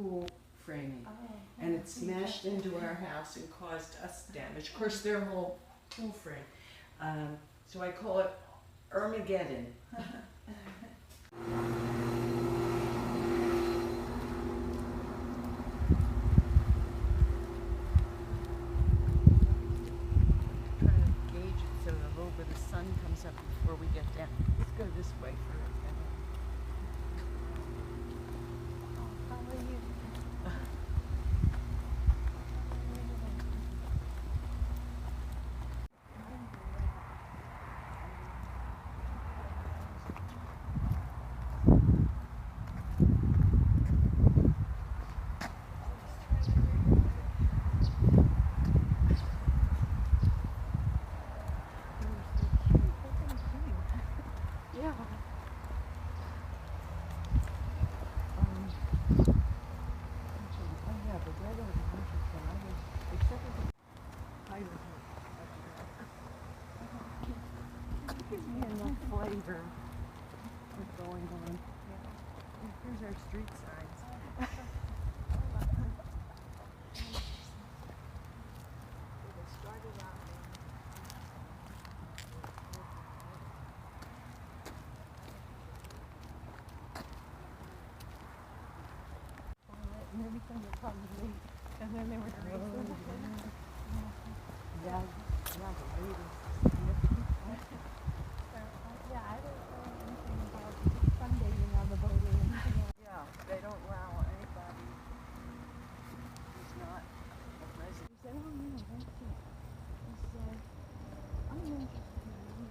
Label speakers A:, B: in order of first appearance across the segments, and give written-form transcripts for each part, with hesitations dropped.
A: pool framing.
B: Oh,
A: And it smashed into our house and caused us damage. Of course, their whole pool frame. So I call it Armageddon. Trying to gauge it so the little bit of sun comes up before we get down. Let's go this way for a minute.
B: how are you?
A: Yeah. Yeah, but that was interesting. I was, except for the height of it gives me enough flavor what's going on. Here's our street signs.
B: And everything will probably, and then they were crazy.
A: Yeah, the weight is significant.
B: Yeah, I don't know anything about sunbathing on the boat or anything else.
A: Yeah, they don't allow anybody who's not a resident.
B: He said, oh no, that's it. He said, I'm interested in you.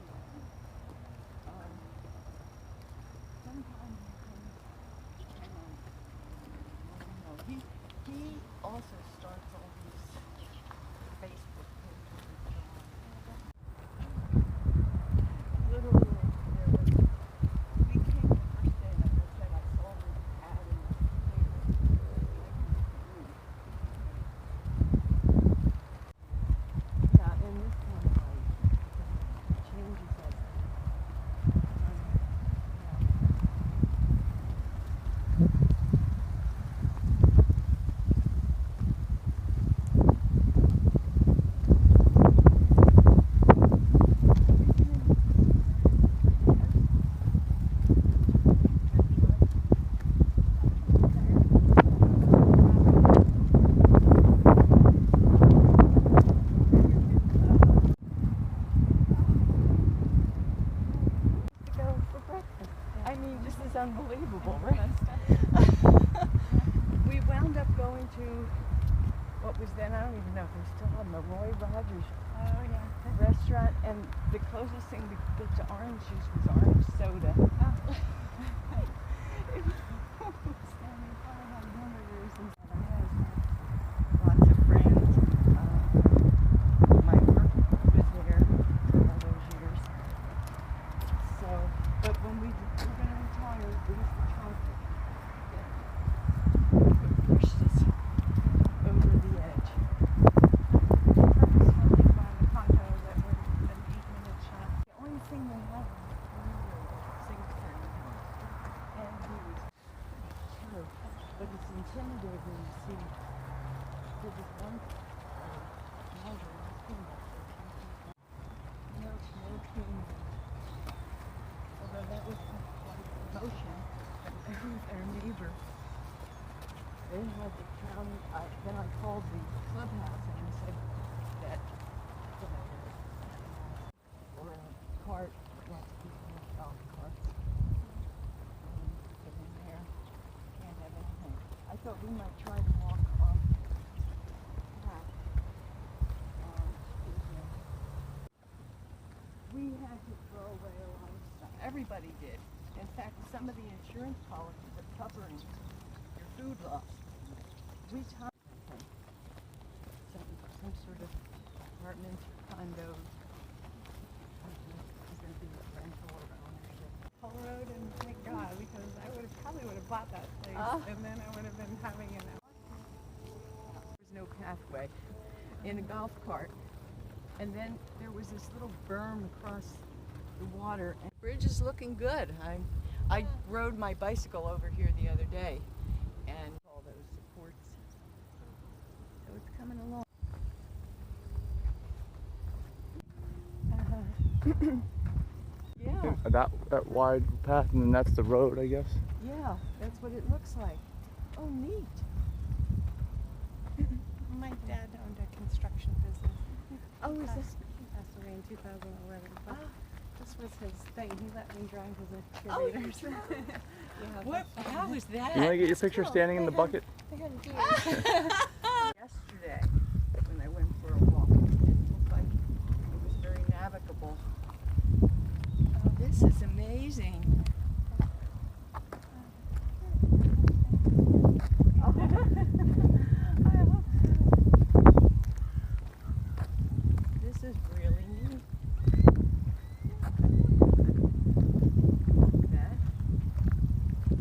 B: Sometimes I think,
A: He also starts all these Facebook pages and so on. Literally, there was, we came the first day, like I said, I saw this ad in the paper. Yeah, and this one, like, changes as unbelievable, right? We wound up going to what was then, I don't even know if they still have the Roy Rogers restaurant, and the closest thing we could get to orange juice was orange soda. Lots of friends. My work was there all those years. So, but when we were going to retire, it was the traffic that pushed us over the edge.
B: Purposefully found a condo that was an 8-minute shot.
A: The only thing they had was Singapore. And he was true. But it's intimidating to see. There was one no king. Although that was quite a motion. Their neighbor. They had the county, then I called the clubhouse and I said that, or a cart, lots of people have golf carts. Get in there, can't have anything. I thought we might try to walk off track. We had to throw away a lot of stuff. Everybody did. In fact, some of the insurance policies are covering your food loss. We talked some sort of apartment, condo. Is going to be rental or ownership.
B: Whole road, and thank God, because I probably would have bought that place, and then I would have been having an
A: There was no pathway in a golf cart. And then there was this little berm across the water. And the bridge is looking good. I rode my bicycle over here the other day, and all those
C: that wide path, and then that's the road, I guess.
A: Yeah, that's what it looks like. Oh, neat.
B: My dad owned a construction business.
A: Oh, is this?
B: He passed away in 2011. But this was his thing. He let me drive as a
A: Oh,
B: cheerleader. Yeah,
A: What? How was that?
C: You want to get your picture standing in the bucket?
B: they had a deer.
A: Yesterday, when I went for a walk, it didn't look like it was very navigable. Oh, this is amazing. I hope so. This is really neat. Look at that.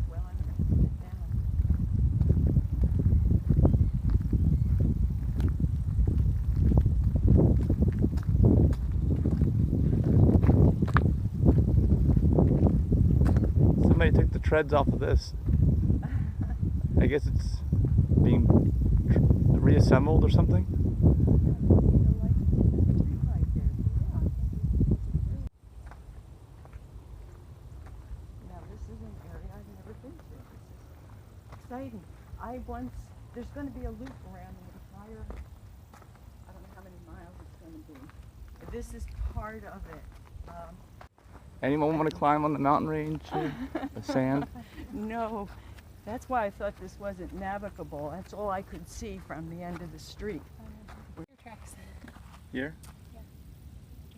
A: Well, I'm going to put it down.
C: Somebody took the treads off of this. I guess it's being reassembled or something.
A: Now this is an area I've never been to. This is exciting. There's going to be a loop around the entire, I don't know how many miles it's going to be. This is part of it.
C: Anyone want to climb on the mountain range or the sand?
A: No, that's why I thought this wasn't navigable. That's all I could see from the end of the street.
B: Tracks.
C: Here?
B: Yeah.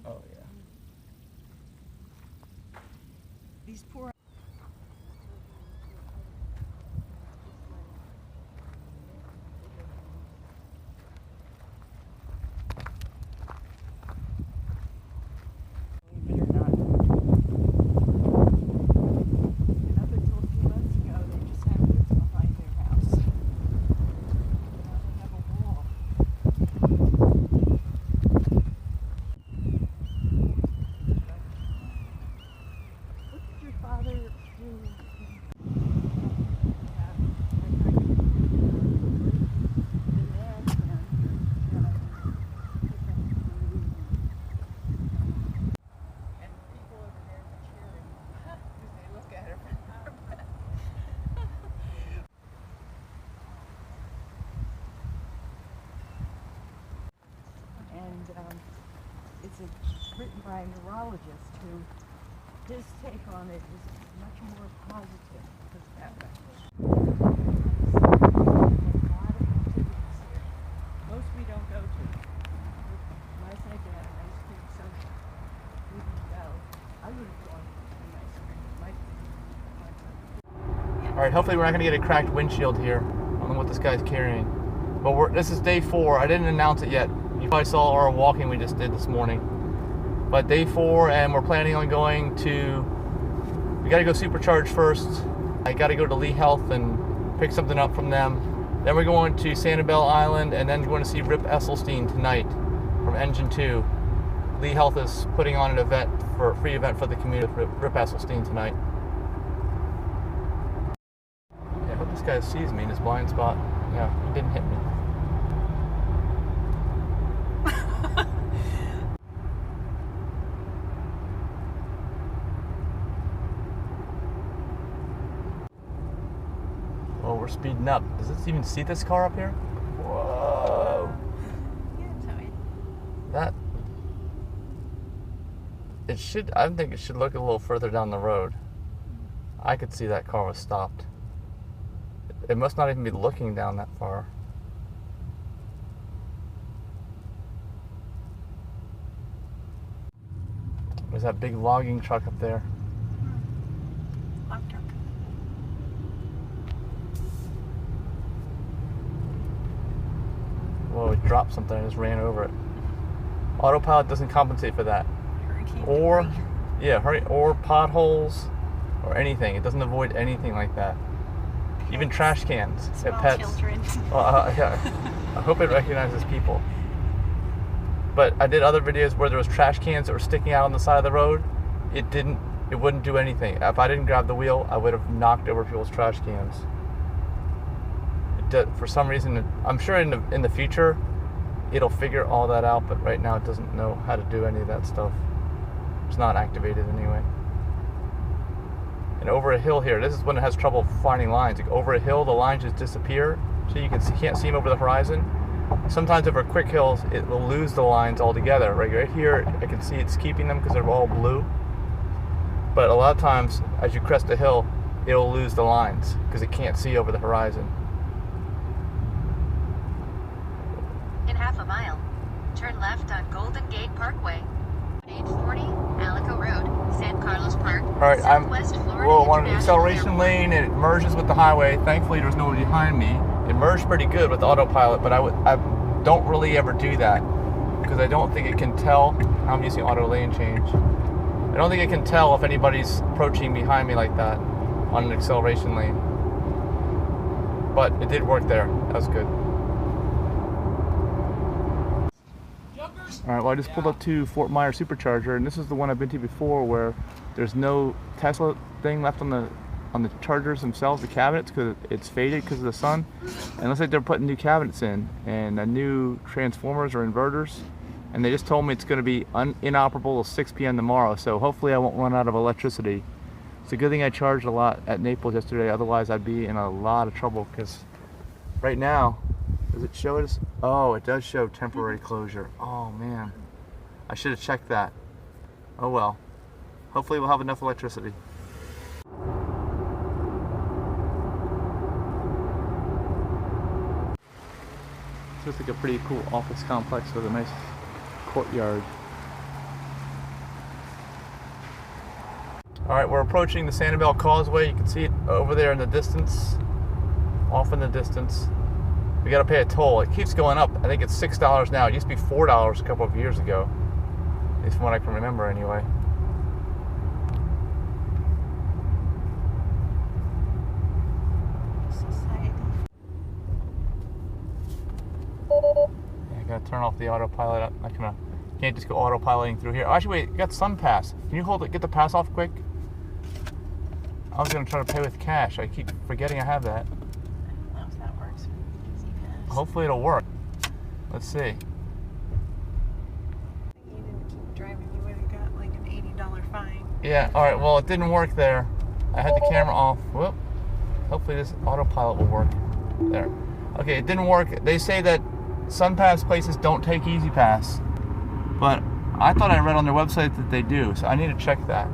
C: Oh yeah.
A: These poor. Believe it or not. And up until a few months ago, they just had woods behind their house. Now they have a wall. What did your father do? And people over there are cheering because they look at her. And it's written by a neurologist who his take on it is much more positive. Put it that way. A lot of activities here. Most we don't go to. My son had an ice cream, so we didn't go. I would have gone to an ice cream.
C: All right. Hopefully we're not gonna get a cracked windshield here. I don't know what this guy's carrying. But this is day 4. I didn't announce it yet. You probably saw our walking we just did this morning. But day 4, and we're planning on going to. We got to go Supercharge first. I got to go to Lee Health and pick something up from them. Then we're going to Sanibel Island, and then going to see Rip Esselstyn tonight from Engine 2. Lee Health is putting on an event for a free event for the community with Rip Esselstyn tonight. Yeah, I hope this guy sees me in his blind spot. Yeah, he didn't hit me. Oh, we're speeding up. Does this even see this car up here? Whoa! That it should. I think it should look a little further down the road. I could see that car was stopped. It must not even be looking down that far. There's that big logging truck up there.
B: Log truck.
C: Whoa, it dropped something and just ran over it. AutoPilot doesn't compensate for that.
B: Hurricane
C: Or,
B: debris.
C: yeah, or potholes or anything. It doesn't avoid anything like that. Even trash cans.
B: Small
C: Pets.
B: children.
C: Yeah. I hope it recognizes people. But I did other videos where there was trash cans that were sticking out on the side of the road. It wouldn't do anything. If I didn't grab the wheel, I would have knocked over people's trash cans. For some reason, I'm sure in the future, it'll figure all that out, but right now it doesn't know how to do any of that stuff. It's not activated anyway. and over a hill here. This is when it has trouble finding lines. Like over a hill, the lines just disappear, so you can't see them over the horizon. Sometimes over quick hills, it will lose the lines altogether. Right here, I can see it's keeping them because they're all blue. But a lot of times, as you crest a hill, it'll lose the lines because it can't see over the horizon.
D: In half a mile, turn left on Golden Gate Parkway. Age 40, Alico Road, San Carlos Park.
C: All right,
D: Southwest Florida
C: on an
D: International
C: acceleration
D: Airport.
C: lane, and it merges with the highway. Thankfully, there's nobody behind me. It merged pretty good with autopilot, but I don't really ever do that because I don't think it can tell. I'm using auto lane change. I don't think it can tell if anybody's approaching behind me like that on an acceleration lane. But it did work there. That was good. All right, well, I just pulled up to Fort Myers Supercharger, and this is the one I've been to before where there's no Tesla thing left on the chargers themselves, the cabinets, because it's faded because of the sun. And it looks like they're putting new cabinets in and new transformers or inverters. And they just told me it's going to be inoperable till 6 p.m. tomorrow, so hopefully I won't run out of electricity. It's a good thing I charged a lot at Naples yesterday, otherwise I'd be in a lot of trouble because right now, does it show us? Oh, it does show temporary closure. Oh man, I should have checked that. Oh well. Hopefully we'll have enough electricity. This looks like a pretty cool office complex with a nice courtyard. Alright, we're approaching the Sanibel Causeway. You can see it over there in the distance. Off in the distance. We gotta pay a toll. It keeps going up. I think it's $6 now. It used to be $4 a couple of years ago. At least from what I can remember anyway. Yeah, I gotta turn off the autopilot. Can't just go autopiloting through here. Oh, actually, wait, you got some pass. Can you hold it? Get the pass off quick. I was gonna try to pay with cash. I keep forgetting I have that.
A: I don't know if that works with Easy Pass.
C: Hopefully it'll work. Let's see.
A: You didn't keep driving, you would have got like an $80 fine.
C: Yeah, alright, well it didn't work there. I had the camera off. Whoop. Hopefully this autopilot will work. There. Okay, it didn't work. They say that SunPass places don't take Easy Pass. But I thought I read on their website that they do, so I need to check that.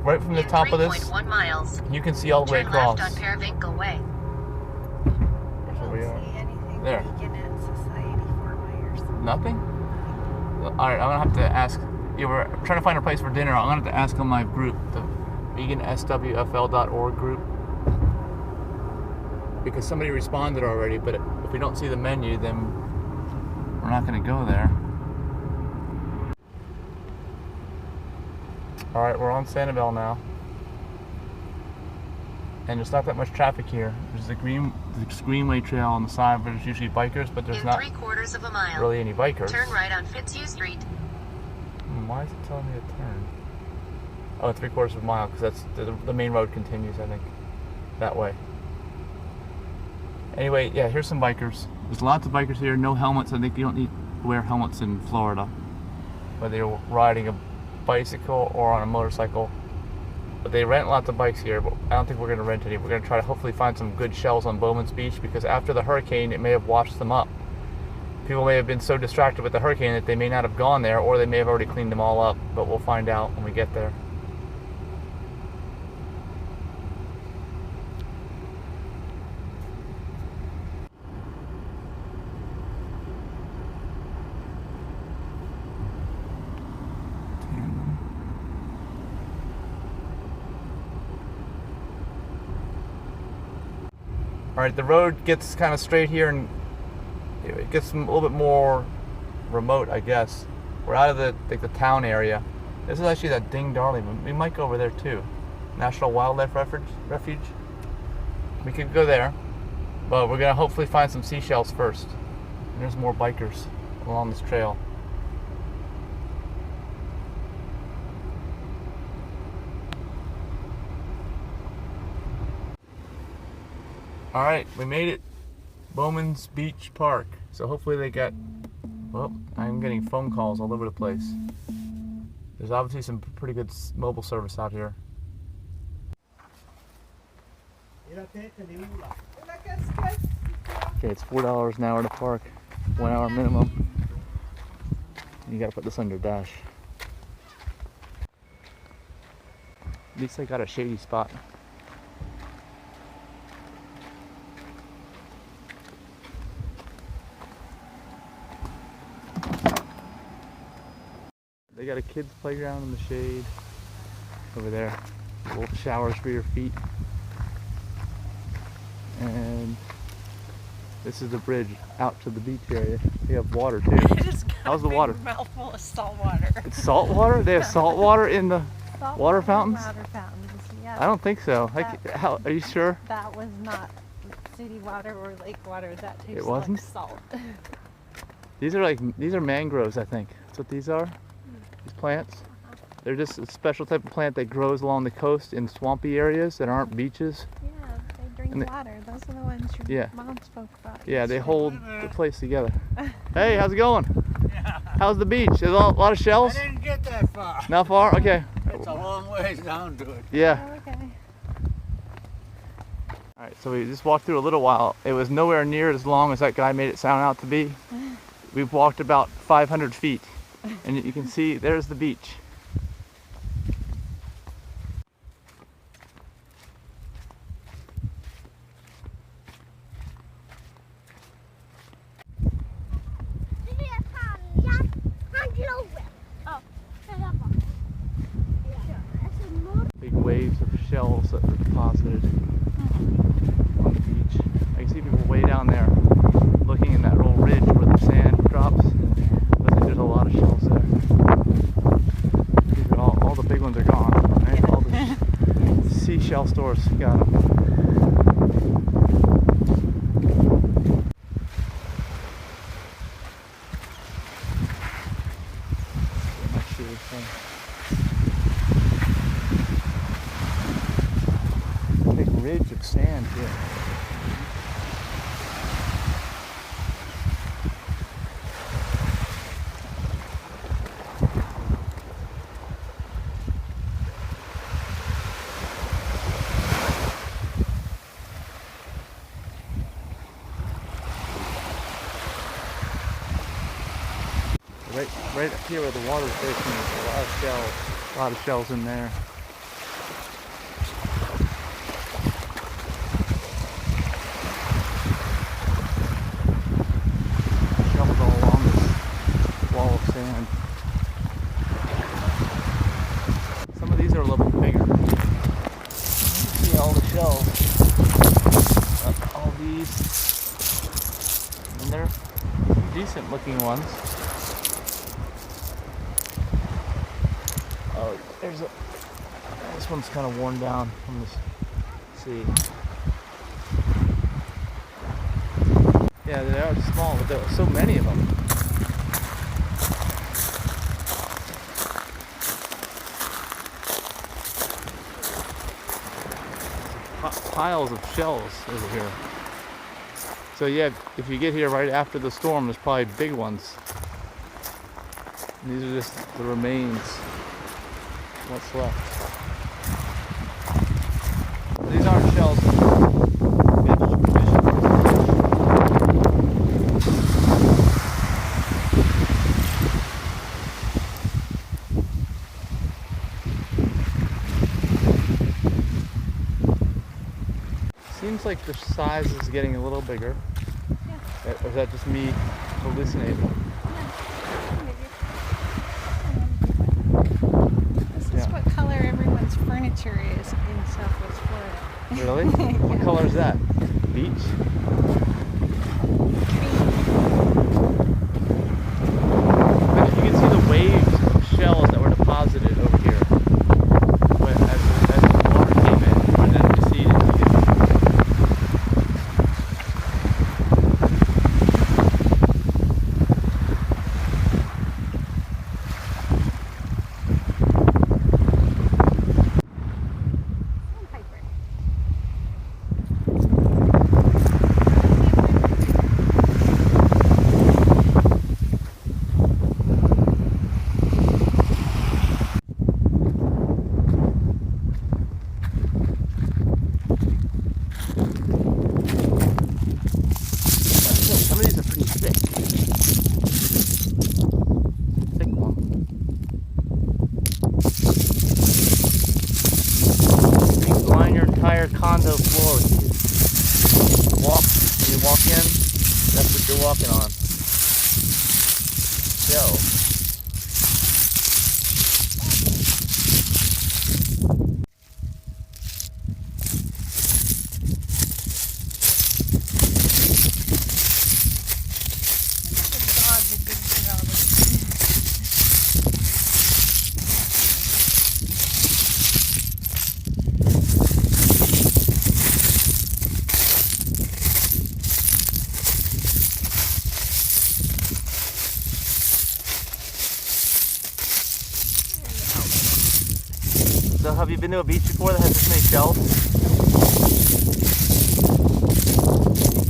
C: Right from the top of this,
D: 3.1 miles.
C: you can see all the way
D: Turn
C: across.
D: left on Periwinkle Way.
A: I don't see anything
C: There.
A: vegan at Society Fort Myers.
C: Nothing? Alright, I'm gonna have to ask. Yeah, we're trying to find a place for dinner. I'm gonna have to ask on my group, the veganswfl.org group. Because somebody responded already, but if we don't see the menu, then we're not gonna go there. Alright, we're on Sanibel now. And there's not that much traffic here. There's the Greenway Trail on the side where there's usually bikers, but there's
D: In
C: not
D: 3/4 of a mile.
C: really any bikers.
D: Turn right on Fitzhugh Street.
C: Why is it telling me to turn? Oh, 3/4 of a mile, because that's the main road continues, I think, that way. Anyway, yeah, here's some bikers. There's lots of bikers here, no helmets. I think you don't need to wear helmets in Florida, whether you're riding a bicycle or on a motorcycle. But they rent lots of bikes here, but I don't think we're going to rent any. We're going to try to hopefully find some good shells on Bowman's Beach, because after the hurricane, it may have washed them up. People may have been so distracted with the hurricane that they may not have gone there, or they may have already cleaned them all up, but we'll find out when we get there. Alright, the road gets kind of straight here and it gets a little bit more remote, I guess. We're out of the town area. This is actually that Ding Darling. We might go over there too. National Wildlife Refuge. We could go there, but we're gonna hopefully find some seashells first. And there's more bikers along this trail. Alright, we made it. Bowman's Beach Park. So hopefully they got Well, I'm getting phone calls all over the place. There's obviously some pretty good mobile service out here. Okay, it's $4 an hour to park. 1 hour minimum. You gotta put this on your dash. At least I got a shady spot. They got a kids playground in the shade over there. Little showers for your feet. And this is the bridge out to the beach area. They have water too. How's the water?
A: Mouthful of salt water.
C: It's salt water? They have salt water in the water fountains?
B: Water fountains, yes.
C: I don't think so. How, are you sure?
B: That was not city water or lake water. That tastes
C: wasn't?
B: like salt.
C: These are mangroves, I think. That's what these are. These plants. They're just a special type of plant that grows along the coast in swampy areas that aren't beaches.
B: Yeah, they drink water. Those are the ones your mom spoke about.
C: Yeah, they hold the place together. Hey, how's it going? Yeah. How's the beach? There's a lot of shells?
E: I didn't get that far.
C: Not far? Okay.
E: It's a long ways down to it.
C: Yeah.
B: Oh, okay.
C: Alright, so we just walked through a little while. It was nowhere near as long as that guy made it sound out to be. We've walked about 500 feet. And you can see there's the beach. Big waves of shells that were deposited on the beach. I can see people way down there looking in that little ridge where the sand drops. I think there's a lot of shells there. These are all the big ones are gone. Right? All the seashell stores got them. Let's see this thing. Big ridge of sand here. Right up here where the water's fishing, there's a lot of shells in there. Shells all along this wall of sand. Some of these are a little bit bigger. You can see all the shells. All these. And they're decent looking ones. Oh, this one's kind of worn down from this sea. Yeah, they are small, but there are so many of them. Piles of shells over here. So yeah, if you get here right after the storm, there's probably big ones. And these are just the remains. What's left? These aren't shells. Seems like the size is getting a little bigger. Yeah. Or is that just me hallucinating?
B: What color everyone's furniture is in Southwest Florida.
C: Really? What color is that? Beach? But you can see the waves of shells that were deposited over here. But as the water came in and then receded, entire condo floor with these. When you walk in, that's what you're walking on. Shells. So have you been to a beach before that has this many shells?
B: I've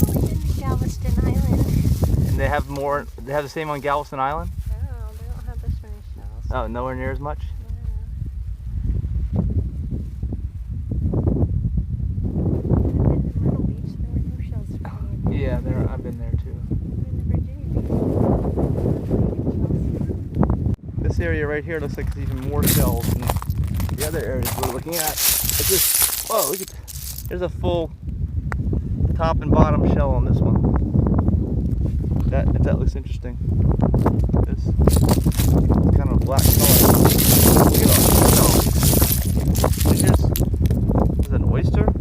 B: only been to Galveston Island.
C: And they have more, they have the same on Galveston Island?
B: No, they don't have this many shells.
C: Oh, nowhere near as much?
B: No. I've been to Myrtle Beach, there were no shells for me.
C: Yeah, I've been there too.
B: I've been to Virginia Beach.
C: This area right here looks like it's even more shells than the other areas we're looking at. It's just, whoa, look at, there's a full top and bottom shell on this one. If that looks interesting. This kind of black color. Look at all the shells. Is that an oyster?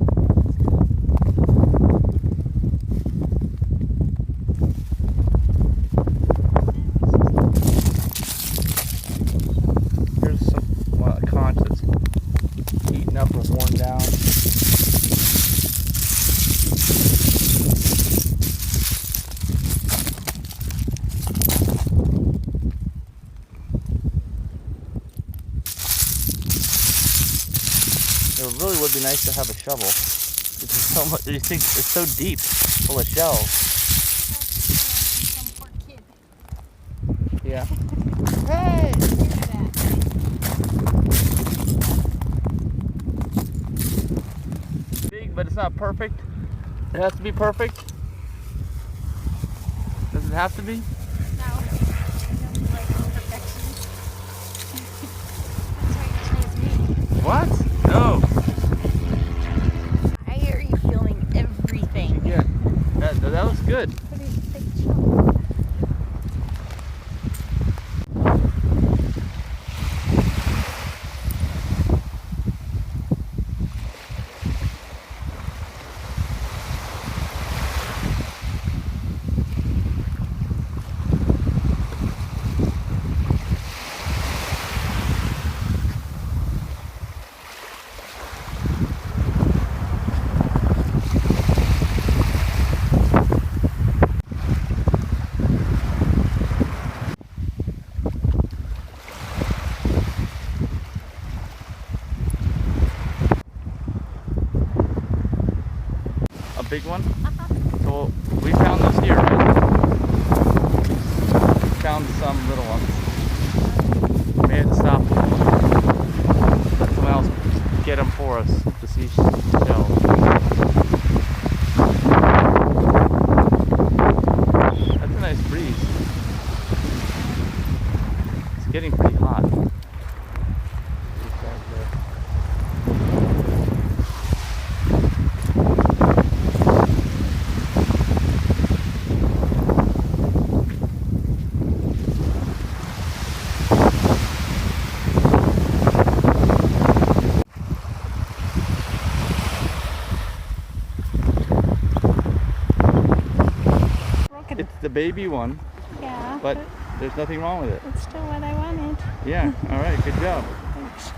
C: Here's a conch that's eaten up or worn down. It really would be nice to have a shovel. This is so much. You think it's so deep, full of shells.
B: Some poor kid.
C: Yeah. Hey!
B: Look at that.
C: Big, but it's not perfect. It has to be perfect. Does it have to be?
B: No. I don't like imperfections. That's why you chose me.
C: What? No.
B: I hear you filming everything.
C: Yeah. That looks good.
B: What is a big shell?
C: Big one? So we found this here, right? We found some little ones. We had to stop. Let someone else get them for us to see shells. That's a nice breeze. It's getting pretty hot. It's the baby one,
B: Yeah.
C: but there's nothing wrong with it.
B: It's still what I wanted.
C: Yeah, all right, good job.
B: Thanks.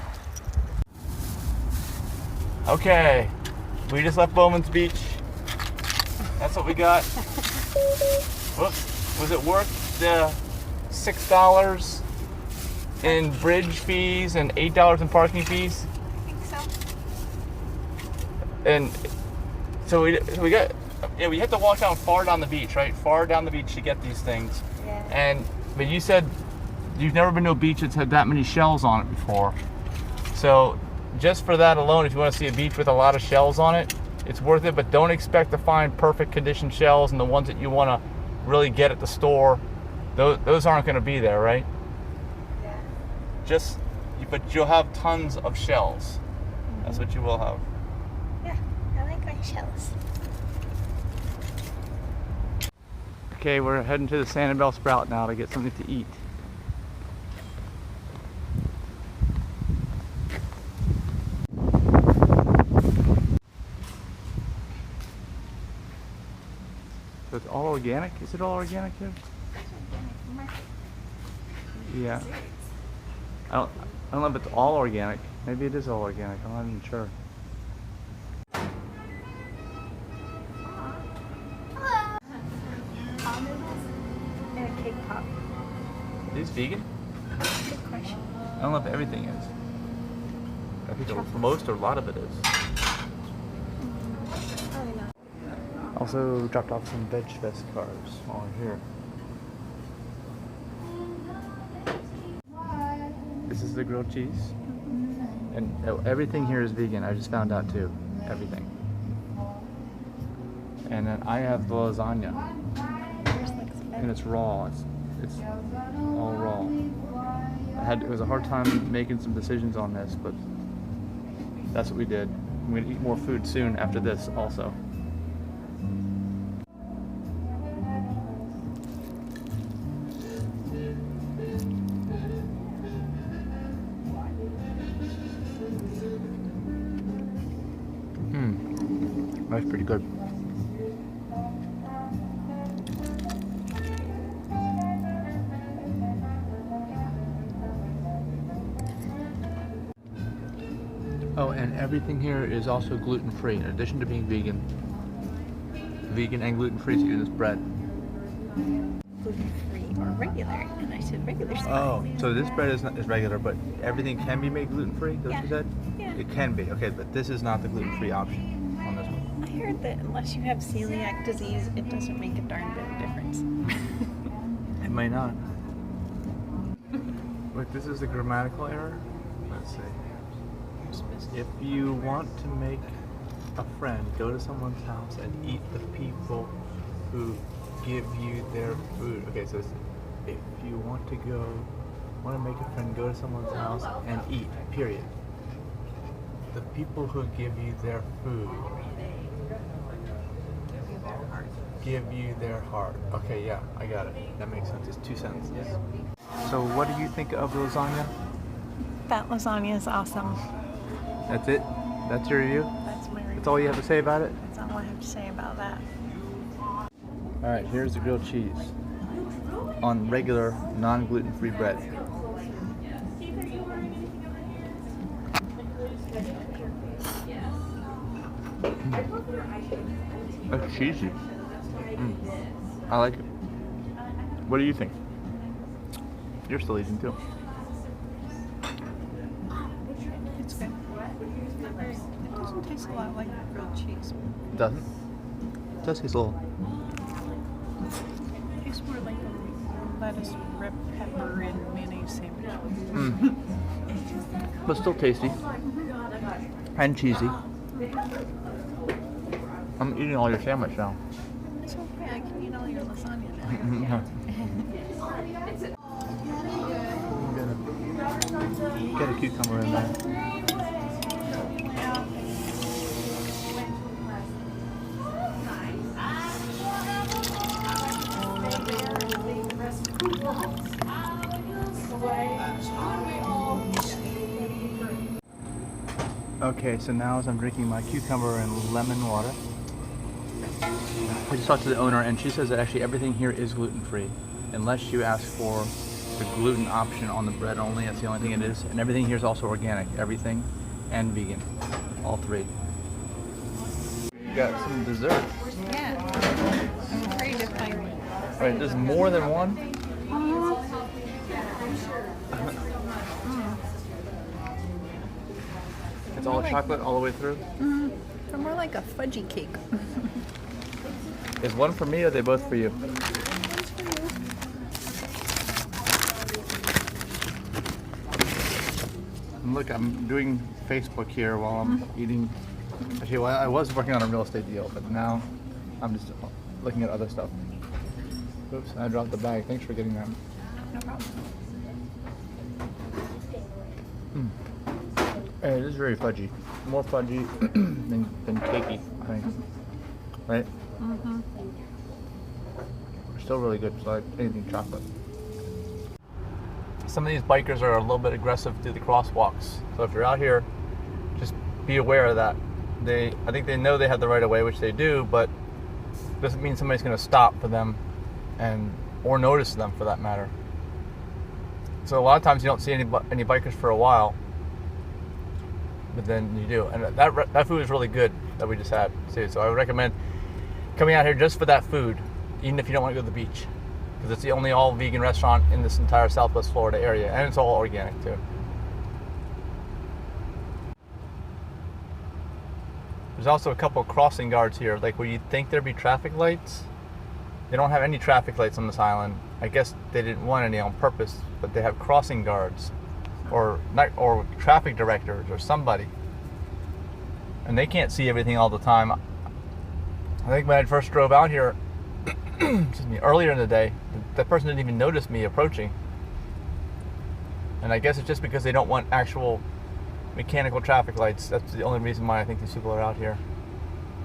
C: Okay, we just left Bowman's Beach. That's what we got. Whoops, was it worth the $6 in bridge fees and $8 in parking fees?
B: I think so.
C: And so we got, yeah, we had to walk down far down the beach, right? Far down the beach to get these things.
B: Yeah.
C: But you said you've never been to a beach that's had that many shells on it before. So just for that alone, if you want to see a beach with a lot of shells on it, it's worth it. But don't expect to find perfect condition shells, and the ones that you want to really get at the store, those aren't going to be there, right?
B: Yeah.
C: But you'll have tons of shells. That's what you will have.
B: Yeah, I like my shells.
C: Okay, we're heading to the Sanibel Sprout now to get something to eat. So it's all organic? Is it all organic here? Yeah. I don't know if it's all organic. Maybe it is all organic. I'm not even sure.
B: And a cake pop.
C: Is it vegan?
B: Good question.
C: I don't know if everything is. I think most or a lot of it is.
B: Probably not.
C: Also dropped off some Veg Fest cars while we're here. This is the grilled cheese. And everything here is vegan. I just found out too. Everything. And then I have the lasagna. And it's raw. It's all raw. It was a hard time making some decisions on this, but that's what we did. I'm gonna eat more food soon after this also. That's pretty good. Oh, and everything here is also gluten-free. In addition to being vegan and gluten-free to eat this bread.
B: Gluten-free or regular? And I said regular stuff.
C: Oh, so this bread is regular, but everything can be made gluten-free? That's what you said?
B: Yeah.
C: It can be. Okay, but this is not the gluten-free option on this one.
B: I heard that unless you have celiac disease, it doesn't make a darn bit of difference.
C: It may not. Look, this is a grammatical error. Let's see. If you want to make a friend, go to someone's house and eat the people who give you their food. Okay, so it's, if you want to make a friend, go to someone's house and eat, period. The people who give you their food give you their heart. Okay, yeah, I got it. That makes sense. It's 2 sentences. So what do you think of the lasagna?
B: That lasagna is awesome.
C: That's it? That's your review?
B: That's my review.
C: That's all you have to say about it?
B: That's all I have to say about that.
C: Alright, here's the grilled cheese on regular, non-gluten-free bread. That's cheesy. I like it. What do you think? You're still eating too.
A: It's good. It doesn't taste a lot like grilled cheese.
C: It doesn't? It does taste a little.
A: It tastes more like a lettuce, red pepper, and mayonnaise sandwich.
C: But still tasty. And cheesy. I'm eating all your sandwich now.
A: It's okay, I can eat all your lasagna now.
C: Get a cucumber in there. Okay, so now as I'm drinking my cucumber and lemon water, I just talked to the owner and she says that actually everything here is gluten-free, unless you ask for the gluten option on the bread only. That's the only thing it is. And everything here is also organic, everything, and vegan, all three. You got some dessert.
A: Yeah. I'm afraid if I...
C: Wait, there's more than one? It's all chocolate all the way through?
A: They're more like a fudgy cake.
C: Is one for me or are they both for you? Look, I'm doing Facebook here while I'm eating. Actually, well, I was working on a real estate deal, but now I'm just looking at other stuff. Oops, I dropped the bag. Thanks for getting that.
A: No problem.
C: it is very fudgy. More fudgy than cakey, I think. Right?
B: Mm-hmm.
C: Still really good, so like anything chocolate. Some of these bikers are a little bit aggressive through the crosswalks. So if you're out here, just be aware of that. I think they know they have the right of way, which they do, but doesn't mean somebody's going to stop for them or notice them for that matter. So a lot of times you don't see any bikers for a while, but then you do. And that food is really good that we just had too. So I would recommend coming out here just for that food, even if you don't want to go to the beach, because it's the only all vegan restaurant in this entire Southwest Florida area, and it's all organic too. There's also a couple of crossing guards here, like where you'd think there'd be traffic lights. They don't have any traffic lights on this island. I guess they didn't want any on purpose, but they have crossing guards or traffic directors or somebody. And they can't see everything all the time. I think when I first drove out here, excuse me, earlier in the day, that person didn't even notice me approaching. And I guess it's just because they don't want actual mechanical traffic lights. That's the only reason why I think these people are out here.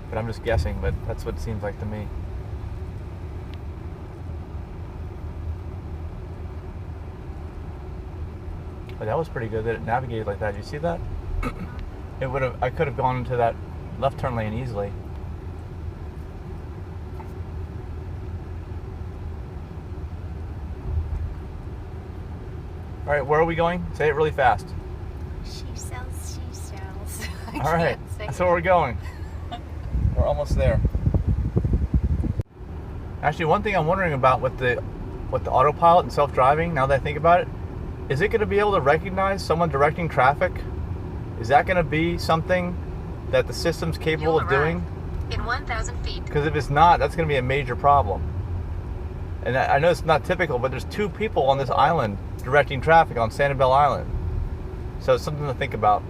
C: But I'm just guessing, but that's what it seems like to me. But that was pretty good that it navigated like that. You see that? I could have gone into that left turn lane easily. All right, where are we going? Say it really fast.
F: She sells.
C: All right, that's where we're going. We're almost there. Actually, one thing I'm wondering about with the AutoPilot and self-driving, now that I think about it, is it going to be able to recognize someone directing traffic? Is that going to be something that the system's capable of doing?
D: In 1,000 feet.
C: Because if it's not, that's going to be a major problem. And I know it's not typical, but there's 2 people on this island directing traffic on Sanibel Island. So it's something to think about.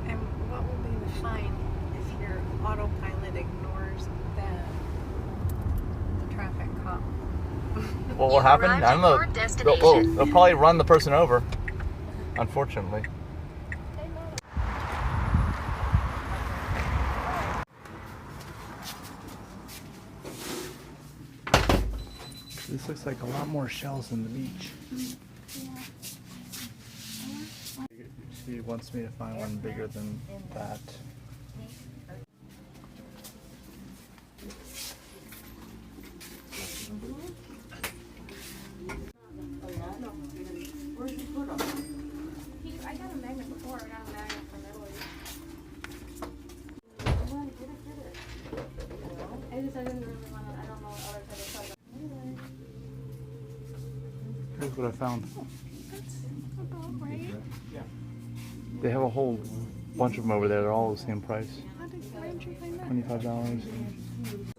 B: And what will be the fine if your autopilot ignores the traffic cop?
C: What will happen?
D: arrived
C: I
D: at your
C: don't know.
D: destination.
C: They'll probably run the person over, unfortunately. This looks like a lot more shells than the beach. She wants me to find one bigger than that.
B: I got a magnet before. I got a magnet from Italy. I didn't really want to. I don't know what other type of stuff.
C: Here's what I found.
B: That's about right.
C: They have a whole bunch of them over there. They're all the same price.
B: Where did you find that?
C: $25.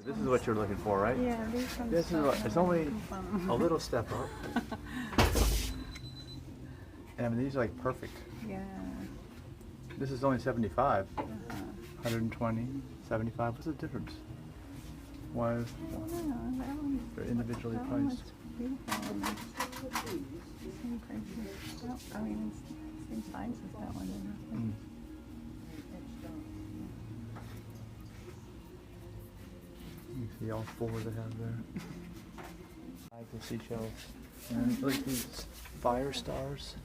C: This is what you're looking for, right?
B: Yeah, these ones.
C: This is it's only a little step up. And I mean, these are like perfect.
B: Yeah.
C: This is only 75. 120, 75. What's the difference? Why?
B: I don't know. That one.
C: They're individually
B: That one
C: priced.
B: looks beautiful. Same prices. Well, I mean, it's same size as that one.
C: Mm. You see all 4 they have there. I like the seashells. And look at these fire stars.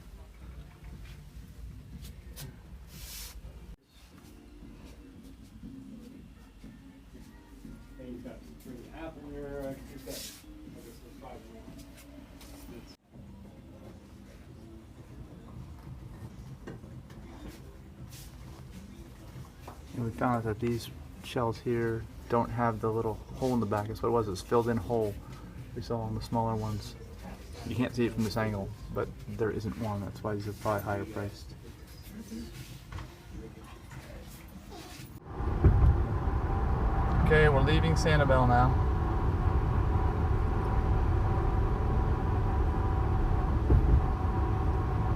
C: And we found out that these shells here don't have the little hole in the back. That's what it was. It was filled in hole. We saw on the smaller ones. You can't see it from this angle, but there isn't one. That's why these are probably higher priced. Okay, we're leaving Sanibel now.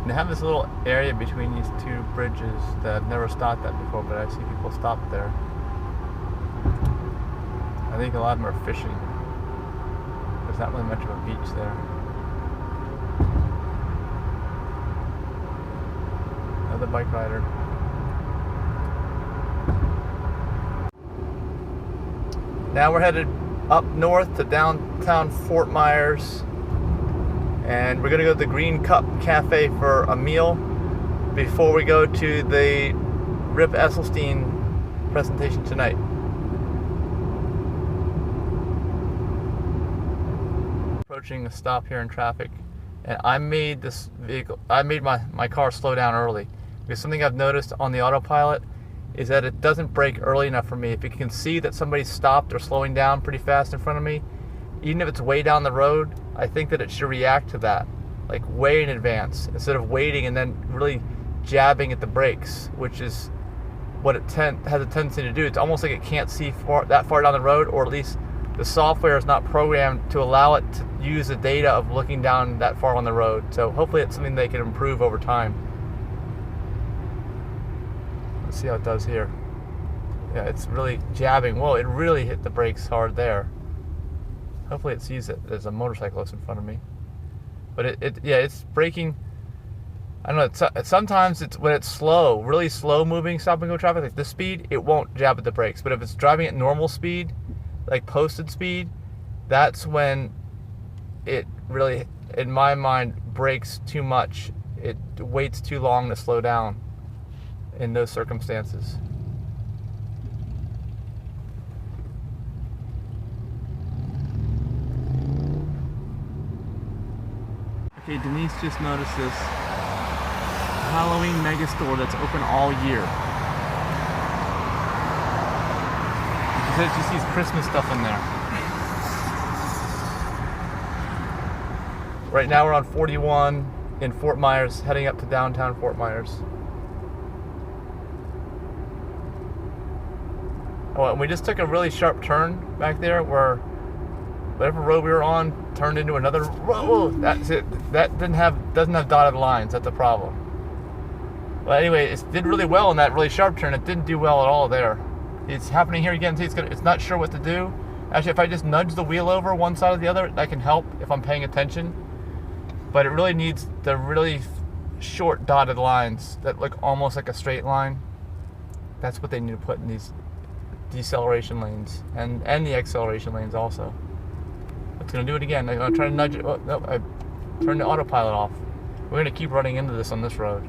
C: They have this little area between these 2 bridges that I've never stopped at before, but I see people stop there. I think a lot of them are fishing. There's not really much of a beach there. Another bike rider. Now we're headed up north to downtown Fort Myers, and we're gonna go to the Green Cup Cafe for a meal before we go to the Rip Esselstyn presentation tonight. Approaching a stop here in traffic, and I made my car slow down early because something I've noticed on the AutoPilot is that it doesn't brake early enough for me. If it can see that somebody's stopped or slowing down pretty fast in front of me, even if it's way down the road, I think that it should react to that, like way in advance, instead of waiting and then really jabbing at the brakes, which is what it has a tendency to do. It's almost like it can't see that far down the road, or at least the software is not programmed to allow it to use the data of looking down that far on the road. So hopefully it's something they can improve over time. Let's see how it does here. Yeah, it's really jabbing. Whoa, it really hit the brakes hard there. Hopefully it sees that there's a motorcyclist in front of me. But it's braking. I don't know, sometimes it's when it's slow, really slow moving stop and go traffic, like this speed, it won't jab at the brakes. But if it's driving at normal speed, like posted speed, that's when it really, in my mind, brakes too much. It waits too long to slow down in those circumstances. Okay, Denise just noticed this Halloween mega store that's open all year. She said she sees Christmas stuff in there. Right now we're on 41 in Fort Myers, heading up to downtown Fort Myers. Oh, and we just took a really sharp turn back there where whatever road we were on turned into another road. That's it. That doesn't have dotted lines. That's the problem. Well, anyway, it did really well in that really sharp turn. It didn't do well at all there. It's happening here again. See, it's not sure what to do. Actually, if I just nudge the wheel over one side or the other, that can help if I'm paying attention. But it really needs the really short dotted lines that look almost like a straight line. That's what they need to put in these deceleration lanes and the acceleration lanes also. It's going to do it again. I'm going to try to nudge it. Oh, no, I turned the autopilot off. We're going to keep running into this on this road.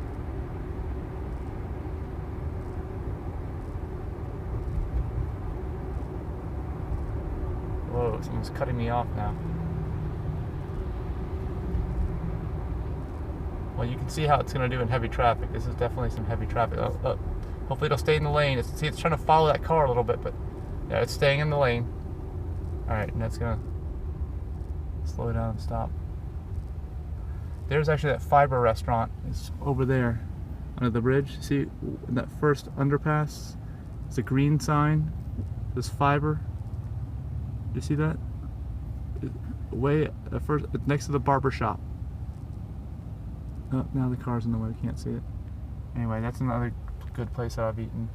C: Whoa, someone's cutting me off now. Well, you can see how it's going to do in heavy traffic. This is definitely some heavy traffic. Oh. Hopefully it'll stay in the lane. It's trying to follow that car a little bit, but yeah, it's staying in the lane. Alright, and that's going to slow down and stop. There's actually that fiber restaurant. It's over there under the bridge. See that first underpass? It's a green sign. This fiber. You see that? Way at first, next to the barber shop. Oh, now the car's in the way. I can't see it. Anyway, that's another good place that I've eaten.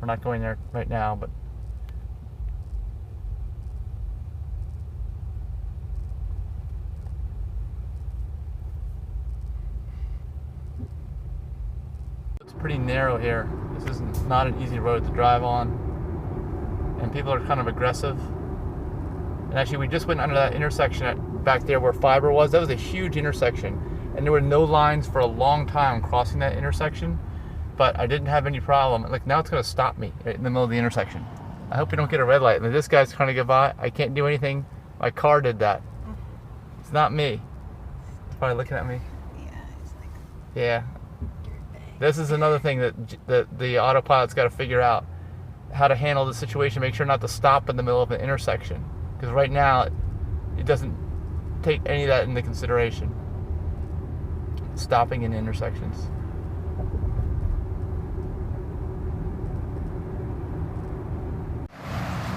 C: We're not going there right now, but it's pretty narrow here. This is not an easy road to drive on, and people are kind of aggressive. And actually, we just went under that intersection back there where fiber was. That was a huge intersection, and there were no lines for a long time crossing that intersection. But I didn't have any problem. Like, now it's going to stop me right in the middle of the intersection. I hope we don't get a red light. And this guy's trying to get by. I can't do anything. My car did that. It's not me. He's probably looking at me.
A: Yeah, it's like
C: Yeah. This is another thing that the autopilot's got to figure out. How to handle the situation. Make sure not to stop in the middle of an intersection. Because right now, it doesn't take any of that into consideration. Stopping in intersections.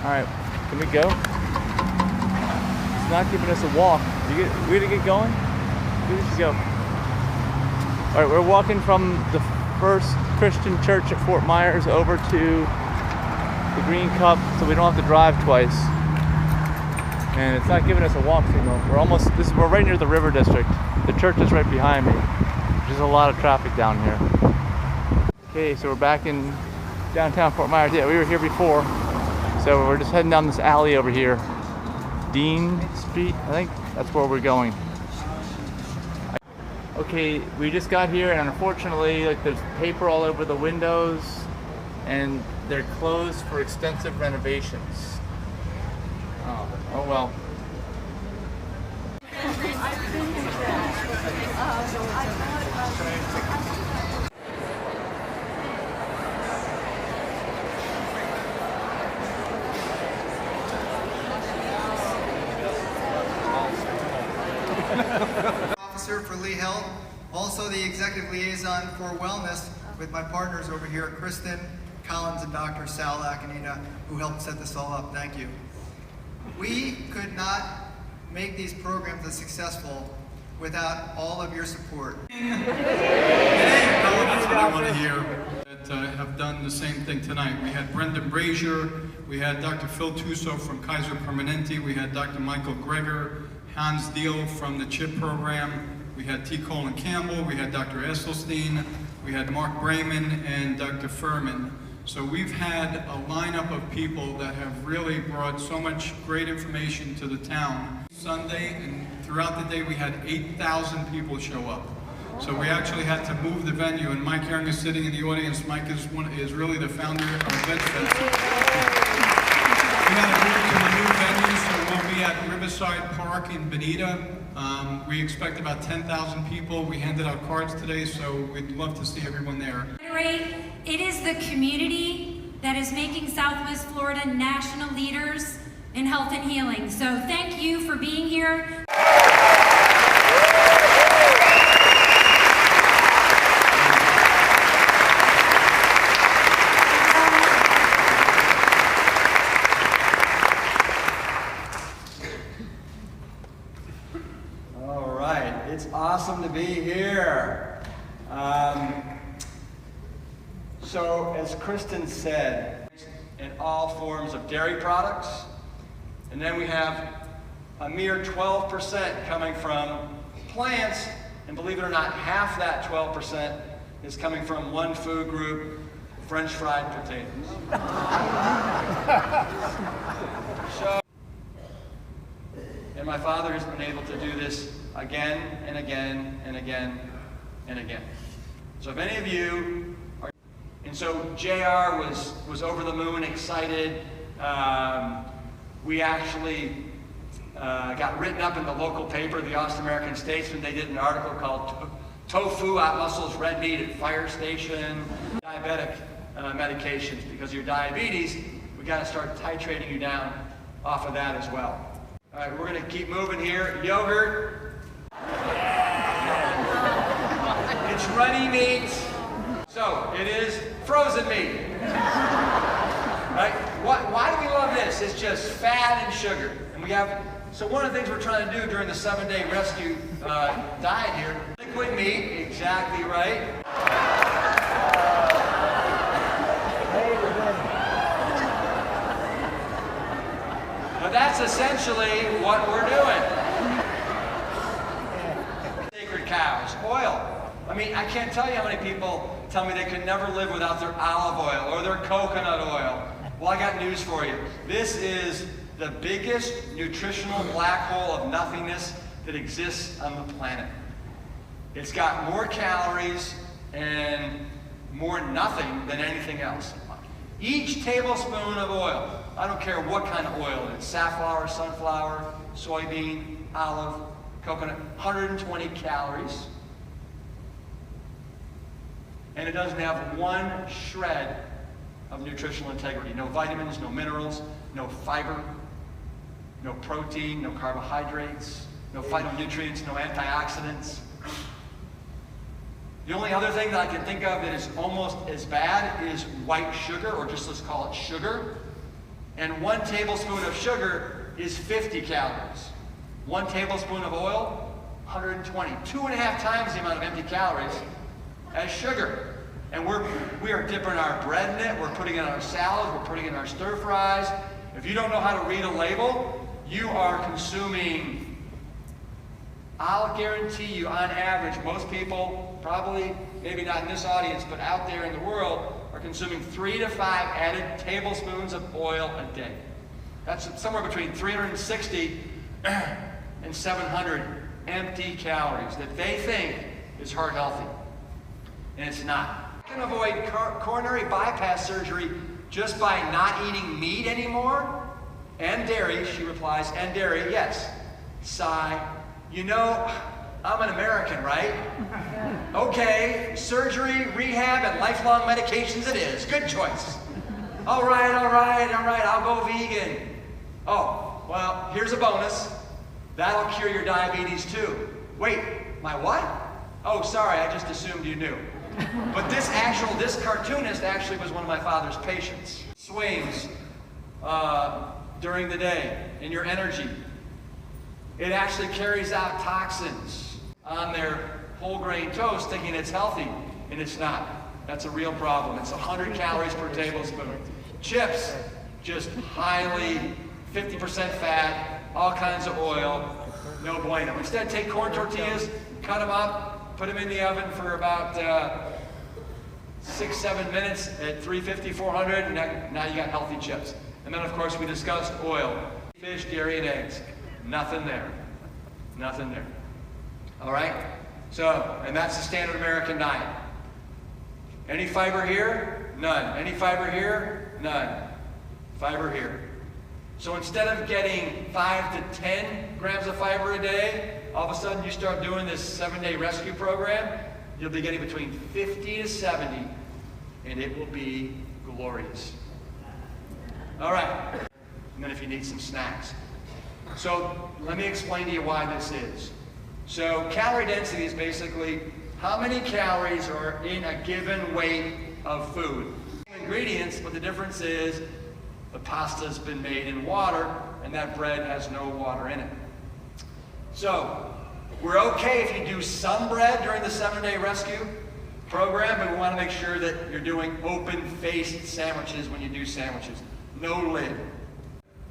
C: Alright, can we go? It's not giving us a walk. We gonna get going? We should go. Alright, we're walking from the First Christian Church at Fort Myers over to the Green Cup, so we don't have to drive twice. And it's not giving us a walk signal. We're right near the River District. The church is right behind me. There's a lot of traffic down here. Okay, so we're back in downtown Fort Myers. Yeah, we were here before. So we're just heading down this alley over here. Dean Street, I think that's where we're going. Okay, we just got here and unfortunately, like, there's paper all over the windows and they're closed for extensive renovations. Oh well.
G: Officer for Lee Health, also the executive liaison for wellness with my partners over here, Kristen Collins and Dr. Sal Akinina, who helped set this all up. Thank you. We could not make these programs as successful without all of your support.
H: That's what I want to hear. That have done the same thing tonight. We had Brendan Brazier, we had Dr. Phil Tuso from Kaiser Permanente, we had Dr. Michael Greger, Hans Deal from the CHIP program, we had T. Colin Campbell, we had Dr. Esselstyn, we had Mark Brayman, and Dr. Furman. So we've had a lineup of people that have really brought so much great information to the town. Sunday and throughout the day we had 8,000 people show up. So we actually had to move the venue, and Mike Young is sitting in the audience. Mike is really the founder of VetFest. We had to move to the new venue, so we'll be at Riverside Park in Bonita. We expect about 10,000 people. We handed out cards today, so we'd love to see everyone there.
I: It is the community that is making Southwest Florida national leaders in health and healing. So thank you for being here.
J: All right, it's awesome to be here. So, as Kristen said, in all forms of dairy products, and then we have a mere 12% coming from plants, and believe it or not, half that 12% is coming from one food group, French fried potatoes. And my father has been able to do this again and again and again and again. So if any of you are, and so JR was over the moon, excited. We actually got written up in the local paper, the Austin American Statesman. They did an article called Tofu Out Muscles Red Meat at Fire Station. Diabetic medications, because of your diabetes, we got to start titrating you down off of that as well. All right, we're going to keep moving here. Yogurt. It's runny meat. So it is frozen meat. Right? Why do we love this? It's just fat and sugar. And we have, so one of the things we're trying to do during the 7-day rescue diet here, liquid meat, exactly right. But that's essentially what we're doing. Sacred cows, oil. I mean, I can't tell you how many people tell me they could never live without their olive oil or their coconut oil. Well, I got news for you. This is the biggest nutritional black hole of nothingness that exists on the planet. It's got more calories and more nothing than anything else. Each tablespoon of oil, I don't care what kind of oil it is, safflower, sunflower, soybean, olive, coconut, 120 calories. And it doesn't have one shred of nutritional integrity. No vitamins, no minerals, no fiber, no protein, no carbohydrates, no phytonutrients, no antioxidants. The only other thing that I can think of that is almost as bad is white sugar, or just let's call it sugar. And 1 tablespoon of sugar is 50 calories. 1 tablespoon of oil, 120. 2.5 times the amount of empty calories as sugar. And we are dipping our bread in it, we're putting it in our salads, we're putting it in our stir fries. If you don't know how to read a label, you are consuming, I'll guarantee you, on average, most people, probably maybe not in this audience, but out there in the world, are consuming 3 to 5 added tablespoons of oil a day. That's somewhere between 360 and 700 empty calories that they think is heart healthy. And it's not. You can avoid coronary bypass surgery just by not eating meat anymore. And dairy, she replies, and dairy, yes. Sigh. You know, I'm an American, right? Okay, surgery, rehab, and lifelong medications it is. Good choice. All right, I'll go vegan. Oh, well, here's a bonus. That'll cure your diabetes too. Wait, my what? Oh, sorry, I just assumed you knew. But this cartoonist actually was one of my father's patients. Swings during the day in your energy. It actually carries out toxins on their whole grain toast thinking it's healthy, and it's not. That's a real problem. It's 100 calories per tablespoon. Chips, just highly 50% fat, all kinds of oil, no bueno. Instead, take corn tortillas, cut them up, put them in the oven for about 6-7 minutes at 350, 400, and now you got healthy chips. And then, of course, we discussed oil, fish, dairy, and eggs. Nothing there. Nothing there. All right? So, and that's the standard American diet. Any fiber here? None. Any fiber here? None. Fiber here. So instead of getting 5 to 10 grams of fiber a day, all of a sudden you start doing this 7-day rescue program, you'll be getting between 50 to 70, and it will be glorious. All right. And then if you need some snacks. So let me explain to you why this is. So calorie density is basically how many calories are in a given weight of food. Ingredients, but the difference is the pasta's been made in water and that bread has no water in it. So we're okay if you do some bread during the 7-day rescue program, but we want to make sure that you're doing open-faced sandwiches when you do sandwiches. No lid.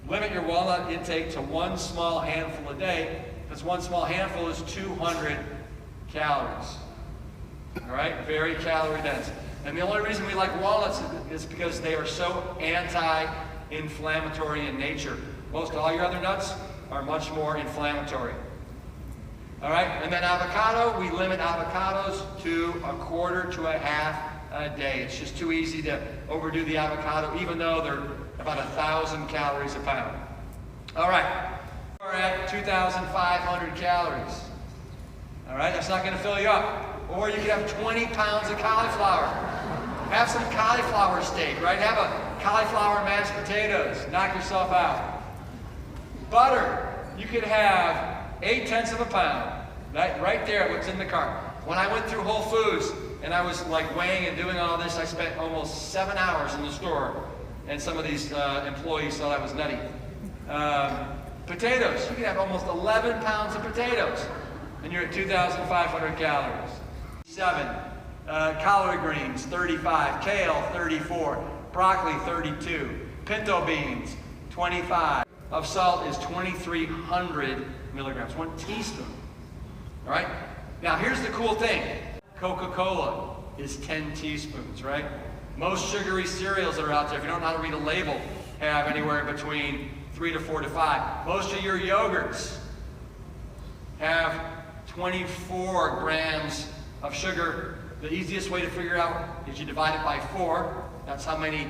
J: Limit your walnut intake to 1 small handful a day, because 1 small handful is 200 calories. All right, very calorie dense. And the only reason we like walnuts is because they are so anti-inflammatory in nature. Most all your other nuts are much more inflammatory. All right, and then avocado, we limit avocados to 1/4 to 1/2 a day. It's just too easy to overdo the avocado, even though they're about 1,000 calories a pound. All right, we're at 2,500 calories. All right, that's not going to fill you up. Or you could have 20 pounds of cauliflower. Have some cauliflower steak, right? Have a cauliflower mashed potatoes. Knock yourself out. Butter, you could have 0.8 of a pound. Right there, what's in the cart. When I went through Whole Foods and I was like weighing and doing all this, I spent almost 7 hours in the store. And some of these employees thought I was nutty. Potatoes, you can have almost 11 pounds of potatoes. And you're at 2,500 calories. 7. Collard greens, 35. Kale, 34. Broccoli, 32. Pinto beans, 25. Of salt is 2,300 milligrams, 1 teaspoon. All right? Now, here's the cool thing. Coca-Cola is 10 teaspoons, right? Most sugary cereals that are out there, if you don't know how to read a label, have anywhere between 3 to 4 to 5. Most of your yogurts have 24 grams of sugar. The easiest way to figure out is you divide it by 4. That's how many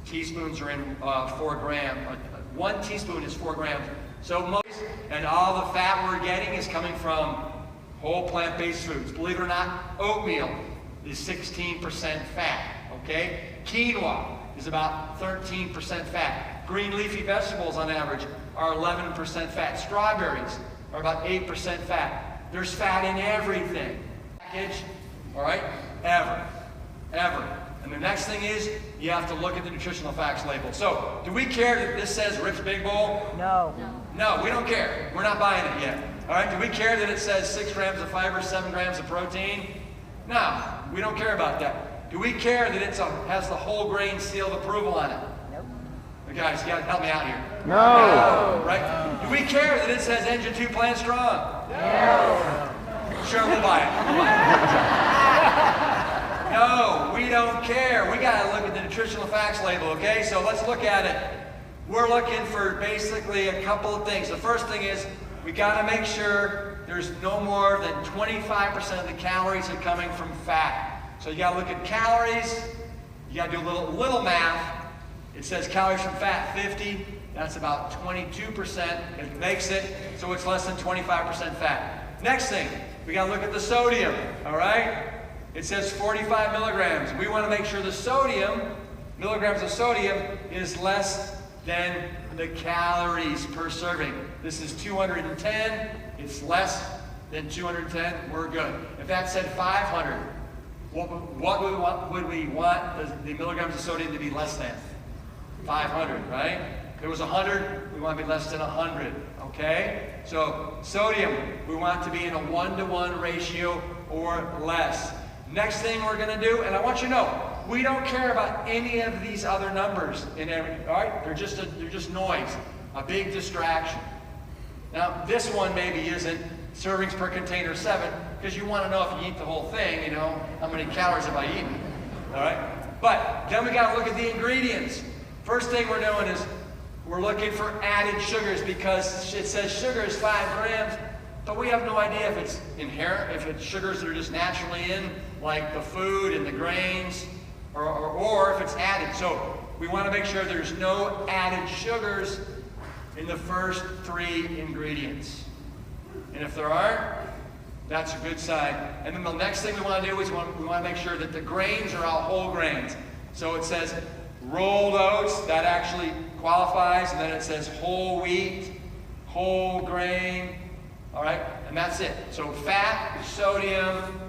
J: teaspoons are in 4 grams. 1 teaspoon is 4 grams. So most, and all the fat we're getting is coming from whole plant-based foods. Believe it or not, oatmeal is 16% fat, okay? Quinoa is about 13% fat. Green leafy vegetables on average are 11% fat. Strawberries are about 8% fat. There's fat in everything. Package, all right? Ever. And the next thing is, you have to look at the nutritional facts label. So, do we care that this says Rick's Big Bowl?
A: No.
J: No, we don't care. We're not buying it yet. All right, do we care that it says 6 grams of fiber, 7 grams of protein? No, we don't care about that. Do we care that it has the whole grain seal of approval on it? Nope. Guys, you gotta help me out here.
C: No.
J: Right? Do we care that it says Engine 2 Plant Strong? No. Sure, we'll buy it. No, we don't care. We got to look at the nutritional facts label, okay? So let's look at it. We're looking for basically a couple of things. The first thing is we got to make sure there's no more than 25% of the calories are coming from fat. So you got to look at calories. You got to do a little math. It says calories from fat 50. That's about 22%. It makes it so it's less than 25% fat. Next thing, we got to look at the sodium, all right? It says 45 milligrams. We want to make sure the sodium, milligrams of sodium, is less than the calories per serving. This is 210. It's less than 210. We're good. If that said 500, what would we want the milligrams of sodium to be less than? 500, right? If it was 100, we want to be less than 100, okay? So sodium, we want to be in a 1-to-1 ratio or less. Next thing we're going to do, and I want you to know, we don't care about any of these other numbers in everything, all right? They're just noise, a big distraction. Now, this one maybe isn't servings per container 7, because you want to know if you eat the whole thing, you know, how many calories have I eaten, all right? But then we got to look at the ingredients. First thing we're doing is we're looking for added sugars, because it says sugar is 5 grams, but we have no idea if it's inherent, if it's sugars that are just naturally in, like the food and the grains, or if it's added. So we want to make sure there's no added sugars in the first 3 ingredients. And if there aren't, that's a good sign. And then the next thing we want to do is we want to make sure that the grains are all whole grains. So it says rolled oats, that actually qualifies, and then it says whole wheat, whole grain, all right? And that's it. So fat, sodium,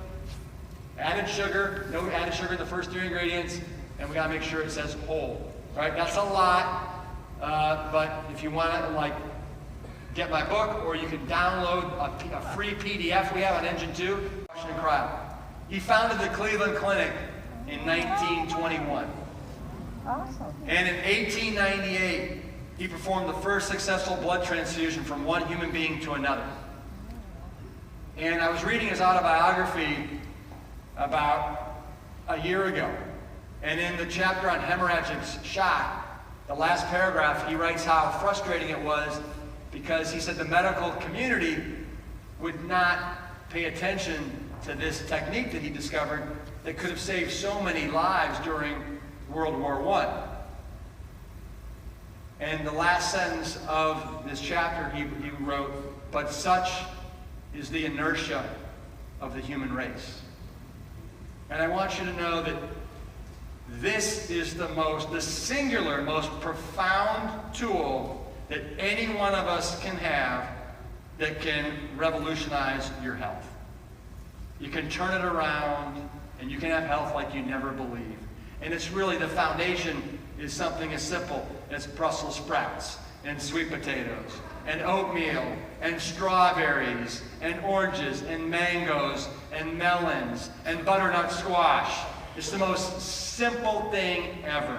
J: added sugar, no added sugar in the first 3 ingredients, and we gotta make sure it says whole, right? That's a lot, but if you want to like get my book, or you can download a free PDF we have on Engine 2, Question and Cryo. He founded the Cleveland Clinic in 1921.
B: Awesome.
J: And in 1898, he performed the first successful blood transfusion from one human being to another. And I was reading his autobiography about a year ago. And in the chapter on hemorrhagic shock, the last paragraph, he writes how frustrating it was, because he said the medical community would not pay attention to this technique that he discovered that could have saved so many lives during World War I. And the last sentence of this chapter, he wrote, "But such is the inertia of the human race." And I want you to know that this is the singular, most profound tool that any one of us can have that can revolutionize your health. You can turn it around, and you can have health like you never believed. And it's really, the foundation is something as simple as Brussels sprouts and sweet potatoes and oatmeal and strawberries and oranges and mangoes and melons and butternut squash. It's the most simple thing ever.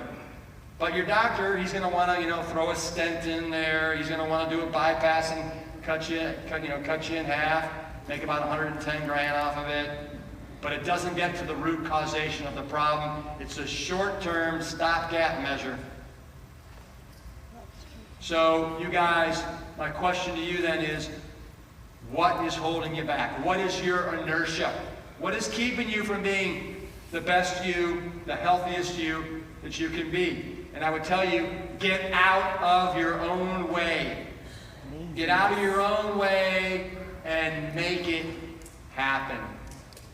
J: But your doctor, he's going to want to, throw a stent in there. He's going to want to do a bypass and cut you in half, make about 110 grand off of it. But it doesn't get to the root causation of the problem. It's a short-term stopgap measure. So, you guys, my question to you then is, what is holding you back? What is your inertia? What is keeping you from being the best you, the healthiest you that you can be? And I would tell you, get out of your own way. Get out of your own way and make it happen.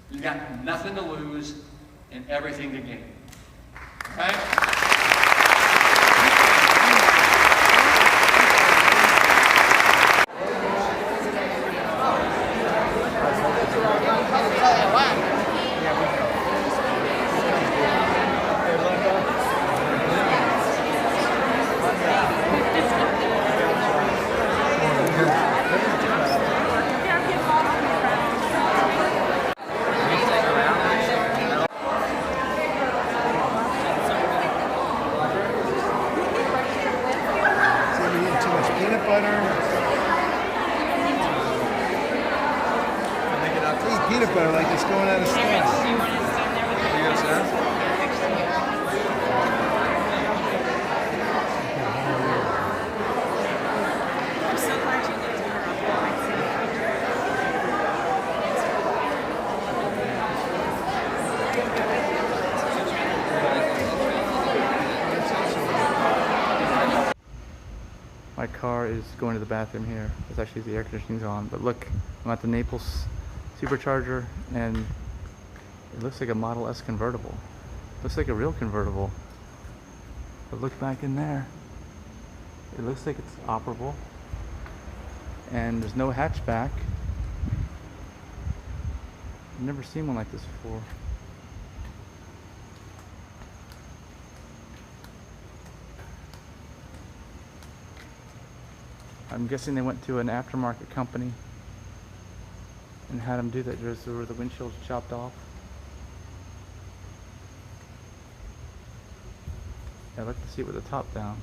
J: You got nothing to lose and everything to gain. Right?
K: Peanut butter like it's going out of style.
L: Do you want to stand there with
C: car is going to the bathroom here. It's actually the air conditioning's on. But look, I'm at the Naples Supercharger, and it looks like a Model S convertible. Looks like a real convertible. But look back in there. It looks like it's operable. And there's no hatchback. I've never seen one like this before. I'm guessing they went to an aftermarket company and had them do that. There's where the windshield's chopped off. I'd like to see it with the top down.